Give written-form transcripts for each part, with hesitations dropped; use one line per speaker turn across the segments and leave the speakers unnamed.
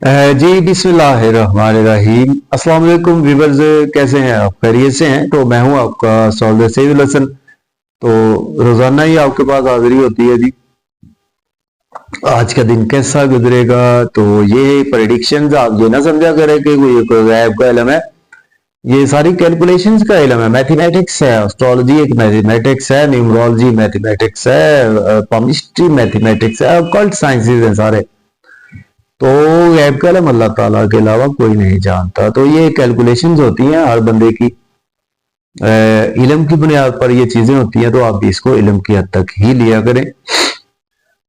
जी बिस्मिल्लाहिर्रहमानिर्रहीम। अस्सलाम वालेकुम व्यूअर्स, कैसे हैं आप? खैरियत से हैं? तो मैं हूं आपका सॉल्जर सैयद हसन। तो रोजाना ही आपके पास हाजिरी होती है जी। आज का दिन कैसा गुजरेगा, तो ये प्रेडिक्शंस आप ये ना समझा करें कि कोई गैब का इल्म है। ये सारी कैलकुलेशंस का इल्म है, मैथमेटिक्स है। एस्ट्रोलॉजी एक मैथमेटिक्स है, न्यूमरोलॉजी मैथमेटिक्स है, केमिस्ट्री मैथमेटिक्स है, ऑकल्ट साइंसेज हैं सारे। तो गैब का इल्म अल्लाह ताला के अलावा कोई नहीं जानता। तो ये कैलकुलेशंस होती हैं हर बंदे की, इल्म की बुनियाद पर ये चीजें होती हैं। तो आप भी इसको इल्म की हद तक ही लिया करें।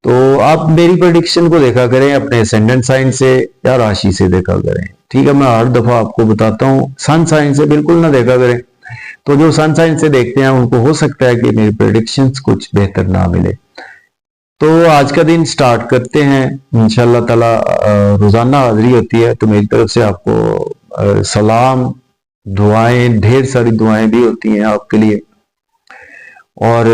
तो आप मेरी प्रेडिक्शन को देखा करें अपने असेंडेंट साइन से या राशि से देखा करें। ठीक है, मैं हर दफा आपको बताता हूँ, सन साइन से बिल्कुल ना देखा करें। तो जो सन साइन से देखते हैं उनको हो सकता है कि मेरी प्रेडिक्शंस कुछ बेहतर ना मिले। तो आज का दिन स्टार्ट करते हैं इंशाल्लाह ताला। रोजाना हाजिरी होती है, तो मेरी तरफ से आपको सलाम, दुआएं, ढेर सारी दुआएं भी होती हैं आपके लिए। और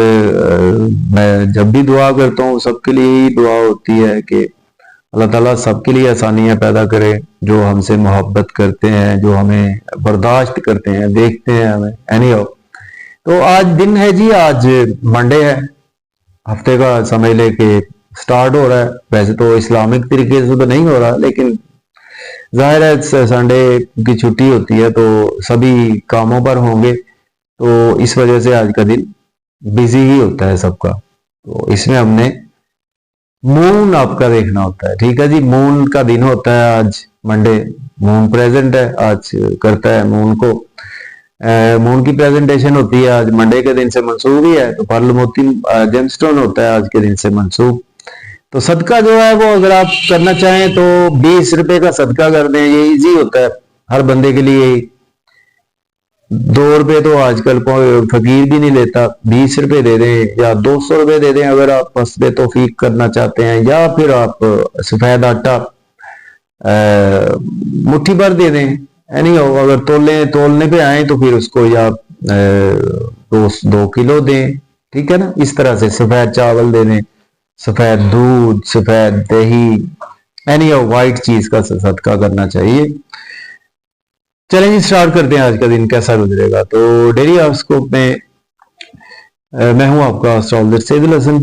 मैं जब भी दुआ करता हूँ सबके लिए ही दुआ होती है कि अल्लाह ताला सबके लिए आसानियां पैदा करे, जो हमसे मोहब्बत करते हैं, जो हमें बर्दाश्त करते हैं, देखते हैं हमें। एनी तो आज दिन है जी, आज मंडे है। हफ्ते का समझ ले कि स्टार्ट हो रहा है। वैसे तो इस्लामिक तरीके से तो नहीं हो रहा, लेकिन जाहिर है संडे की छुट्टी होती है तो सभी कामों पर होंगे। तो इस वजह से आज का दिन बिजी ही होता है सबका। तो इसमें हमने मून आपका देखना होता है। ठीक है जी, मून का दिन होता है आज मंडे। मून प्रेजेंट है आज, करता है मून को। मून की प्रेजेंटेशन होती है आज मंडे के दिन से मंसूब ही है। तो पर्ल मोती जेमस्टोन होता है आज के दिन से मंसूब। तो सदका जो है वो अगर आप करना चाहें तो 20 रुपए का सदका कर दें, ये इजी होता है हर बंदे के लिए। 2 रुपए तो आजकल कोई फकीर भी नहीं लेता। 20 रुपए दे दें या 200 रुपए दे दें अगर आप हस्बे तौफीक करना चाहते हैं, या फिर आप सफेद आटा मुट्ठी भर दे दें। नहीं हो, अगर तोलने पे आए तो फिर उसको या 2 किलो दें। ठीक है ना, इस तरह से सफेद चावल दे दें, सफेद दूध, सफेद दही, एनी वाइट चीज का सदका करना चाहिए। चलें जी, स्टार्ट करते हैं आज का दिन कैसा गुजरेगा। तो डेली हॉरोस्कोप में मैं हूं आपका एस्ट्रोलॉजर सैयद हसन।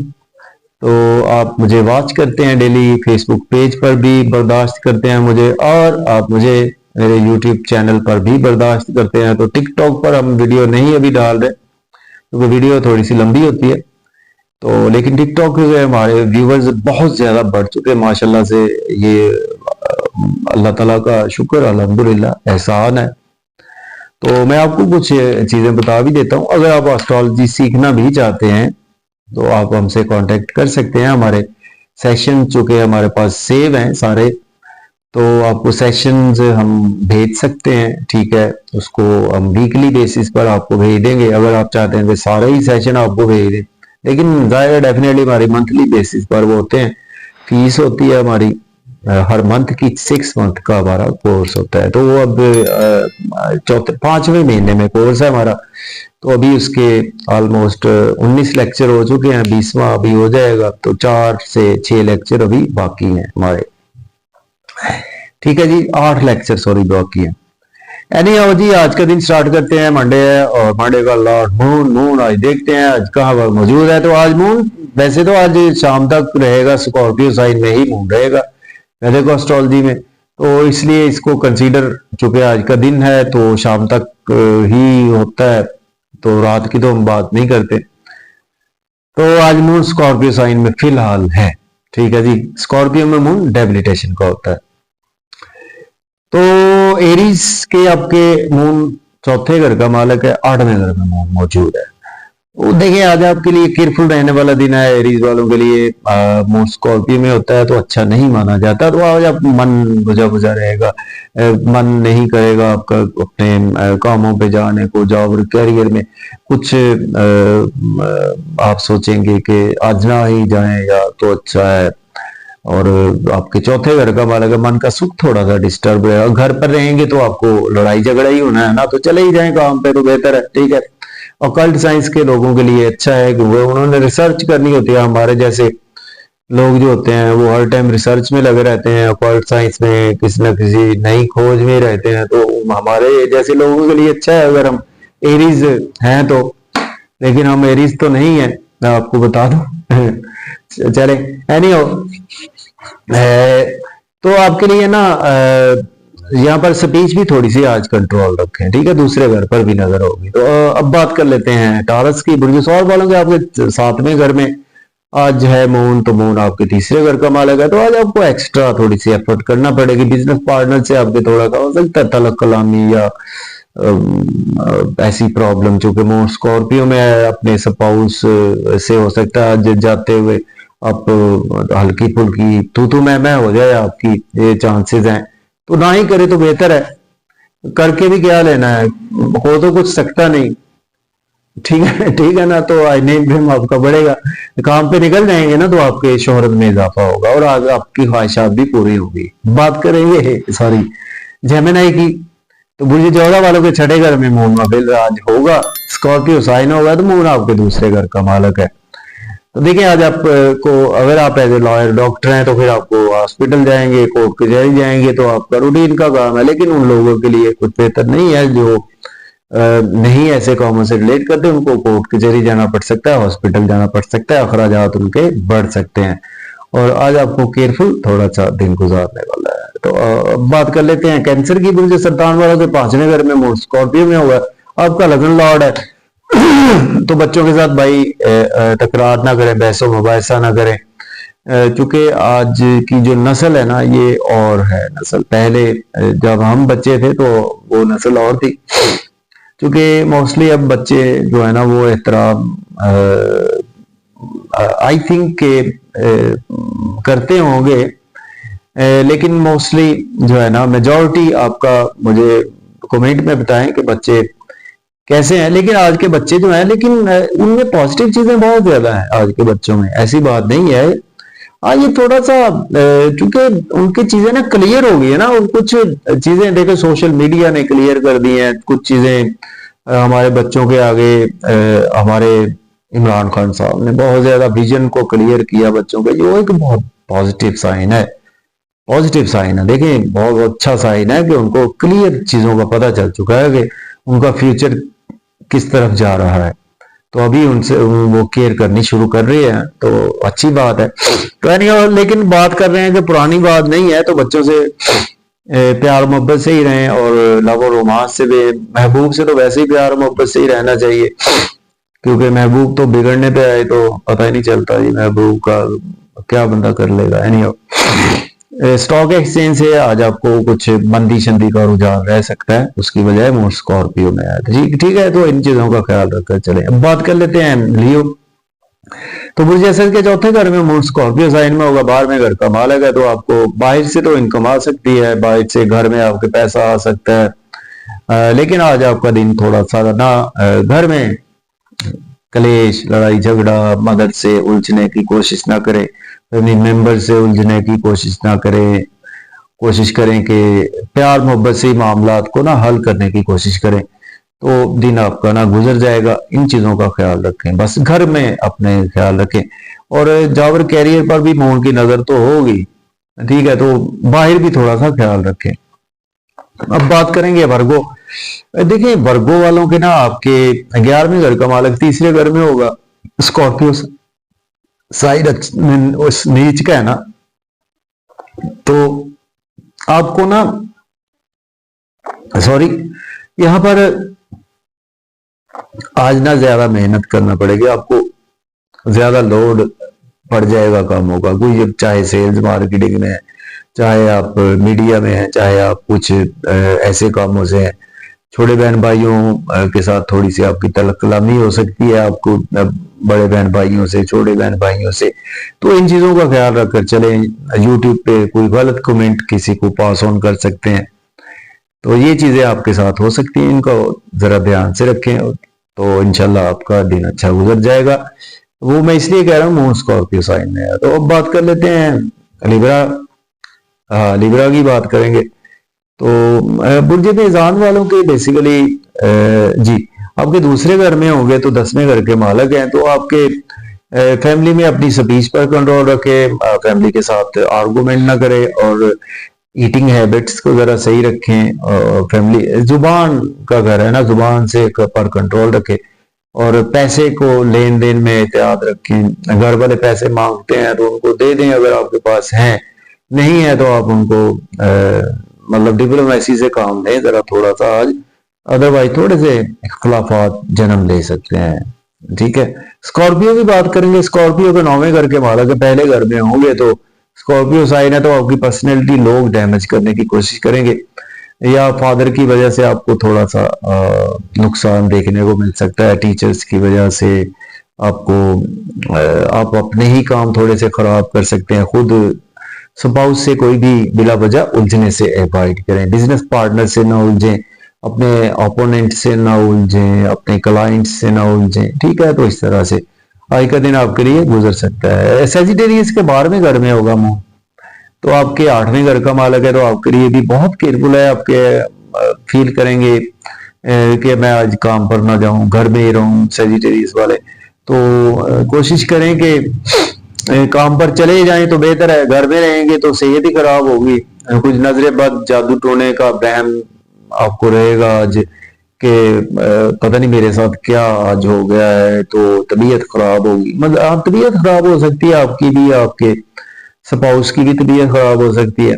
तो आप मुझे वॉच करते हैं डेली, फेसबुक पेज पर भी बर्दाश्त करते हैं मुझे, और आप मुझे मेरे यूट्यूब चैनल पर भी बर्दाश्त करते हैं। तो टिकटॉक पर हम वीडियो नहीं अभी डाल रहे क्योंकि वीडियो थोड़ी सी लंबी होती है। तो लेकिन टिकटॉक के हमारे व्यूवर्स बहुत ज्यादा बढ़ चुके हैं माशाल्लाह से। ये अल्लाह ताला का शुक्र, अल्हम्दुलिल्लाह, एहसान है। तो मैं आपको कुछ चीजें बता भी देता हूँ। अगर आप एस्ट्रोलॉजी सीखना भी चाहते हैं तो आप हमसे कांटेक्ट कर सकते हैं। हमारे सेशन चूंकि हमारे पास सेव हैं सारे, तो आपको सेशंस हम भेज सकते हैं। ठीक है, उसको हम वीकली बेसिस पर आपको भेज देंगे। अगर आप चाहते हैं कि सारे ही सेशन आपको भेज दें, लेकिन जाहिर डेफिनेटली हमारी मंथली बेसिस पर वो होते हैं। फीस होती है हमारी हर मंथ की, 6 मंथ का हमारा कोर्स होता है। तो वो अब 5वें महीने में कोर्स है हमारा। तो अभी उसके ऑलमोस्ट 19 लेक्चर हो चुके हैं, 20वां अभी हो जाएगा। तो 4 से 6 लेक्चर अभी बाकी हैं हमारे। ठीक है जी, 8 लेक्चर सॉरी बाकी हैं। एनी हाउ जी, आज का दिन स्टार्ट करते हैं। मंडे है और मंडे का लॉर्ड मून आज देखते हैं आज कहाँ मौजूद है। तो आज मून, वैसे तो आज शाम तक रहेगा, स्कॉर्पियो साइन में ही मून रहेगा वैसे को एस्ट्रोलॉजी में। तो इसलिए इसको कंसीडर, चूंकि आज का दिन है तो शाम तक ही होता है, तो रात की तो हम बात नहीं करते। तो आज मून स्कॉर्पियो साइन में फिलहाल है। ठीक है जी, स्कॉर्पियो में मून डेबिलिटेशन का होता है। तो एरीज के आपके मून चौथे घर का मालक है, 8वें घर में मून मौजूद है। वो देखिए, आज आपके लिए केयरफुल रहने वाला दिन है एरीज वालों के लिए। मून स्कॉर्पियो में होता है तो अच्छा नहीं माना जाता। तो आज आप मन बुझा बुझा रहेगा, मन नहीं करेगा आपका अपने कामों पे जाने को। जॉब और कैरियर में कुछ आप सोचेंगे कि आज ना ही जाएं या तो अच्छा है। और आपके चौथे घर का मालक है, मन का सुख थोड़ा सा डिस्टर्ब है। और घर पर रहेंगे तो आपको लड़ाई झगड़ा ही होना है ना, तो चले ही जाएं काम पे तो बेहतर है। ठीक है, ऑकल्ट साइंस के लोगों के लिए अच्छा है क्योंकि उन्होंने रिसर्च करनी होती है हमारे जैसे लोग जो होते हैं वो हर टाइम रिसर्च में लगे रहते हैं, ऑकल्ट साइंस में, किसी न किसी नई खोज में रहते हैं, तो हमारे जैसे लोगों के लिए अच्छा है अगर हम एरीज हैं तो। लेकिन हम एरीज तो नहीं है, मैं आपको बता दूं। चले एनीहो, तो आपके लिए ना यहाँ पर स्पीच भी थोड़ी सी आज कंट्रोल रखें, ठीक है, दूसरे घर पर भी नजर होगी। तो अब बात कर लेते हैं टारस की। बुर्ज सौर वालों के आपके सातवें घर में आज है मून, तो मून आपके तीसरे घर का मालक है, तो आज आपको एक्स्ट्रा थोड़ी सी एफर्ट करना पड़ेगी। बिजनेस पार्टनर से आपके थोड़ा सा हो सकता है तलक कलामी या ऐसी प्रॉब्लम, चूंकि मून स्कॉर्पियो में है, अपने स्पाउस से हो सकता है आज जाते हुए आप हल्की फुल्की तू मैं हो जाए, आपकी ये चांसेस हैं, तो ना ही करे तो बेहतर है। करके भी क्या लेना है, हो तो कुछ सकता नहीं, ठीक है ना। तो आई नेम फेम आपका बढ़ेगा, काम पे निकल जाएंगे ना, तो आपके शोहरत में इजाफा होगा और आज आपकी ख्वाहिशात भी पूरी होगी। बात करेंगे सॉरी जेमिनी की। तो बुर्ज 14 वालों के छठे घर में मून अवेल आज होगा, स्कॉर्पियो साइन होगा, तो मून आपके दूसरे घर का मालक है। तो देखिए आज आपको, अगर आप एज ए लॉयर डॉक्टर हैं तो फिर आपको हॉस्पिटल जाएंगे, कोर्ट कचहरी जाएंगे, तो आपका रूटीन का काम है। लेकिन उन लोगों के लिए कुछ बेहतर नहीं है जो नहीं ऐसे कामों से रिलेट करते, उनको कोर्ट कचहरी जाना पड़ सकता है, हॉस्पिटल जाना पड़ सकता है, अखराजात उनके बढ़ सकते हैं। और आज आपको केयरफुल थोड़ा सा दिन गुजारने वाला है। तो अब बात कर लेते हैं कैंसर की। बुर्ज सरतान वालों के पांचवें घर में मून स्कॉर्पियो में हुआ, आपका लगन लॉर्ड है। तो बच्चों के साथ भाई तकरार ना करें, बहसो मुबाहिसा ना करें, क्योंकि आज की जो नस्ल है ना ये और है नस्ल। पहले जब हम बच्चे थे तो वो नस्ल और थी, क्योंकि मोस्टली अब बच्चे जो है ना वो एहतराम आई थिंक के करते होंगे, लेकिन मोस्टली जो है ना मेजॉरिटी आपका, मुझे कमेंट में बताएं कि बच्चे कैसे हैं। लेकिन आज के बच्चे जो हैं, लेकिन उनमें पॉजिटिव चीजें बहुत ज्यादा हैं आज के बच्चों में, ऐसी बात नहीं है। हाँ ये थोड़ा सा क्योंकि उनकी चीजें ना क्लियर हो गई है ना, और कुछ चीजें देखो सोशल मीडिया ने क्लियर कर दी हैं, कुछ चीजें हमारे बच्चों के आगे हमारे इमरान खान साहब ने बहुत ज्यादा विजन को क्लियर किया बच्चों का, ये एक बहुत पॉजिटिव साइन है, पॉजिटिव साइन है। देखिए बहुत अच्छा साइन है कि उनको क्लियर चीजों का पता चल चुका है कि उनका फ्यूचर किस तरफ जा रहा है, तो अभी उनसे वो केयर करनी शुरू कर रही है, तो अच्छी बात है। तो लेकिन बात कर रहे हैं कि पुरानी बात नहीं है, तो बच्चों से प्यार मोहब्बत से ही रहें, और लव और रोमांस से भी, महबूब से तो वैसे ही प्यार मोहब्बत से ही रहना चाहिए, क्योंकि महबूब तो बिगड़ने पे आए तो पता ही नहीं चलता जी महबूब का क्या बंदा कर लेगा। स्टॉक एक्सचेंज से आज आपको कुछ मंदी शंदी का रुझान रह सकता है, उसकी वजह मून स्कॉर्पियो में आया, ठीक है। तो इन चीजों का ख्याल रखकर चले। अब बात कर लेते हैं लियो। तो बुर्ज असद के चौथे घर में मून स्कॉर्पियो साइन में होगा, 12वें घर का मालक है, तो आपको बाहर से तो इनकम आ सकती है, बाहर से घर में आपके पैसा आ सकता है। लेकिन आज आपका दिन थोड़ा सा ना घर में कलेश, लड़ाई झगड़ा, मदद से उलझने की कोशिश ना करें, फैमिली मेंबर से उलझने की कोशिश ना करें, कोशिश करें कि प्यार मोहब्बत से मामला को ना हल करने की कोशिश करें, तो दिन आपका ना गुजर जाएगा। इन चीजों का ख्याल रखें, बस घर में अपने ख्याल रखें। और जावर कैरियर पर भी मून की नजर तो होगी, ठीक है, तो बाहर भी थोड़ा सा ख्याल रखें। अब बात करेंगे वर्गो। देखिए वर्गो वालों के ना आपके 11वें घर का मालक तीसरे घर में होगा, स्कॉर्पियो साइड उस नीच का है ना, तो आपको ना सॉरी यहां पर आज ना ज्यादा मेहनत करना पड़ेगी आपको, ज्यादा लोड पड़ जाएगा कामों का। कोई चाहे सेल्स मार्केटिंग में है, चाहे आप मीडिया में है, चाहे आप कुछ ऐसे कामों से हैं, छोटे बहन भाइयों के साथ थोड़ी सी आपकी तलक कलामी हो सकती है, आपको बड़े बहन भाइयों से, छोटे बहन भाइयों से, तो इन चीजों का ख्याल रखकर चले। यूट्यूब पे कोई गलत कमेंट किसी को पास ऑन कर सकते हैं, तो ये चीजें आपके साथ हो सकती हैं, इनको जरा ध्यान से रखें, तो इंशाल्लाह आपका दिन अच्छा गुजर जाएगा। वो मैं इसलिए कह रहा हूँ मून स्कॉर्पियो साइन में है। तो अब बात कर लेते हैं लिब्रा। लिब्रा की बात करेंगे तो बुर्ज मेज़ान वालों के बेसिकली जी आपके दूसरे घर में होंगे, तो 10वें घर के मालक हैं, तो आपके फैमिली में अपनी स्पीच पर कंट्रोल रखे, फैमिली के साथ आर्गुमेंट ना करे, और ईटिंग हैबिट्स को जरा सही रखें। फैमिली जुबान का घर है ना, जुबान से पर कंट्रोल रखे, और पैसे को लेन देन में एहतियात रखें। घर वाले पैसे मांगते हैं तो उनको दे दें अगर आपके पास है, नहीं है तो आप उनको मतलब डिप्लोमेसी से काम लें जरा थोड़ा सा आज, अदरवाइज थोड़े से इख्तलाफात जन्म ले सकते हैं। ठीक है, स्कॉर्पियो की बात करेंगे। स्कॉर्पियो के 9वें घर के मालक के पहले घर में होंगे तो स्कॉर्पियो साइन है, तो आपकी पर्सनैलिटी लोग डैमेज करने की कोशिश करेंगे, या फादर की वजह से आपको थोड़ा सा नुकसान देखने को मिल सकता है। टीचर्स की वजह से आपको आप अपने ही काम थोड़े से खराब कर सकते हैं। खुद स्पाउस से कोई भी बिला वजह उलझने से अवॉइड करें। बिजनेस पार्टनर से ना उलझें, अपने ओपोनेंट से ना उलझें, अपने क्लाइंट से ना उलझें। ठीक है, तो इस तरह से आज का दिन आपके लिए गुजर सकता है। सजिटेरियस के 12वें घर में होगा मून, तो आपके 8वें घर का मालक है, तो आपके लिए भी बहुत केयरफुल है। आपके फील करेंगे कि मैं आज काम पर ना जाऊं, घर में ही रहूं, सजिटेरियस वाले। तो कोशिश करें कि काम पर चले जाएं तो बेहतर है, घर में रहेंगे तो सेहत ही खराब होगी। कुछ नजरे बद जादू टोने का बहम आपको रहेगा आज कि पता नहीं मेरे साथ क्या आज हो गया है, तो तबीयत खराब होगी। मतलब तबीयत खराब हो सकती है आपकी भी, आपके स्पाउस की भी तबीयत खराब हो सकती है।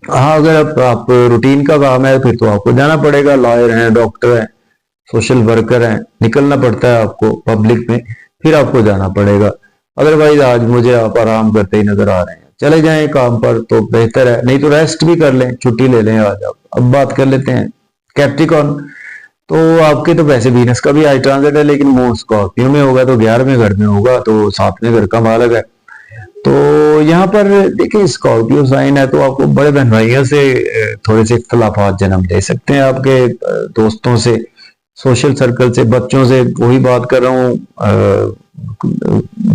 हाँ, अगर आप रूटीन का काम है फिर तो आपको जाना पड़ेगा। लॉयर हैं, डॉक्टर हैं, सोशल वर्कर हैं, निकलना पड़ता है आपको पब्लिक में, फिर आपको जाना पड़ेगा। अदरवाइज आज मुझे आप आराम करते ही नजर आ रहे हैं। चले जाएं काम पर तो बेहतर है, नहीं तो रेस्ट भी कर लें, छुट्टी ले लें आज आप। अब बात कर लेते हैं कैप्रिकॉर्न। तो आपके तो वैसे वीनस का भी आज ट्रांजिट है, लेकिन मून स्कॉर्पियो में होगा तो 11वें घर में होगा, तो 7वें घर का मालक है। तो यहाँ पर देखिए स्कॉर्पियो साइन है, तो आपको बड़े बहन भाइयों से थोड़े से इख्तलाफात जन्म दे सकते हैं। आपके दोस्तों से, सोशल सर्कल से, बच्चों से वही बात कर रहा हूँ,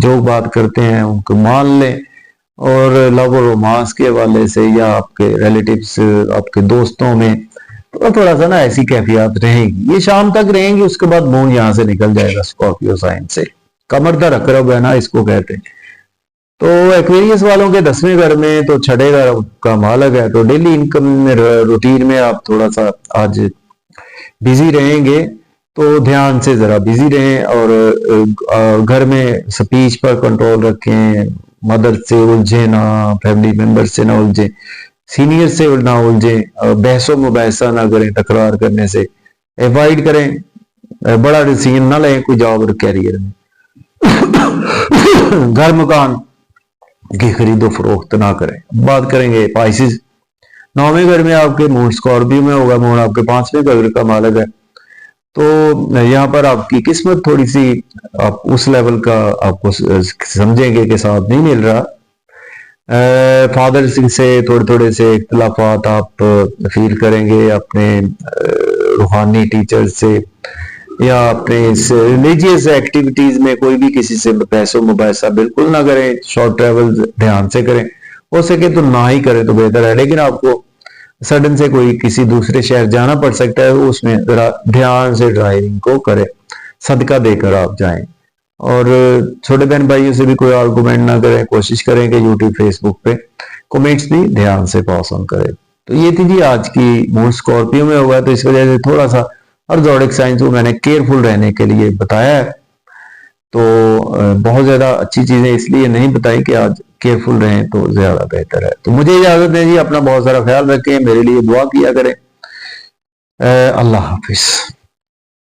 जो बात करते हैं उनको मान लें। और लव और रोमांस के हवाले से या आपके रिलेटिव्स, आपके दोस्तों में तो थोड़ा सा ना ऐसी कैफियत रहेगी, ये शाम तक रहेंगी। उसके बाद मून यहाँ से निकल जाएगा स्कॉर्पियो साइन से। कमर का रकरब है ना, इसको कहते हैं। तो एक्वेरियस वालों के 10वें घर में तो 6ठे घर का मालक है, तो डेली इनकम में रूटीन में आप थोड़ा सा आज बिजी रहेंगे, तो ध्यान से जरा बिजी रहें। और घर में स्पीच पर कंट्रोल रखें, मदर से उलझे ना, फैमिली मेंबर से ना उलझे, सीनियर से ना उलझे, बहसो मुबाहसा ना करें, तकरार करने से अवॉइड करें, बड़ा डिसीजन ना लें कोई जॉब और कैरियर में। घर मकान की खरीदो फरोख्त ना करें। बात करेंगे पाइसिस। 9वें घर में आपके मून स्कॉर्पियो में होगा, मून आपके 5वें घर का मालक है। तो यहाँ पर आपकी किस्मत थोड़ी सी आप उस लेवल का आपको समझेंगे कि साथ नहीं मिल रहा। फादर से थोड़े थोड़े से इख्तलाफात आप फील करेंगे, अपने रूहानी टीचर से या अपने रिलीजियस एक्टिविटीज में कोई भी किसी से पैसों मुबाहिसा बिल्कुल ना करें। शॉर्ट ट्रेवल ध्यान से करें, हो सके तो ना ही करें तो बेहतर है। लेकिन आपको सडन से कोई किसी दूसरे शहर जाना पड़ सकता है, उसमें जरा ध्यान से ड्राइविंग को करें, सदका देकर आप जाएं। और छोटे बहन भाइयों से भी कोई आर्गुमेंट ना करें, कोशिश करें कि यूट्यूब फेसबुक पे कमेंट्स भी ध्यान से पास ऑन करें। तो ये थी जी आज की मून स्कॉर्पियो में होगा, तो इस वजह से थोड़ा सा और ज़ोडिक साइंस को मैंने केयरफुल रहने के लिए बताया है। तो बहुत ज्यादा अच्छी चीजें इसलिए नहीं बताई कि आज केयरफुल रहें तो ज्यादा बेहतर है। तो मुझे इजाजत दें जी, अपना बहुत सारा ख्याल रखें, मेरे लिए दुआ किया करें। अल्लाह हाफिज।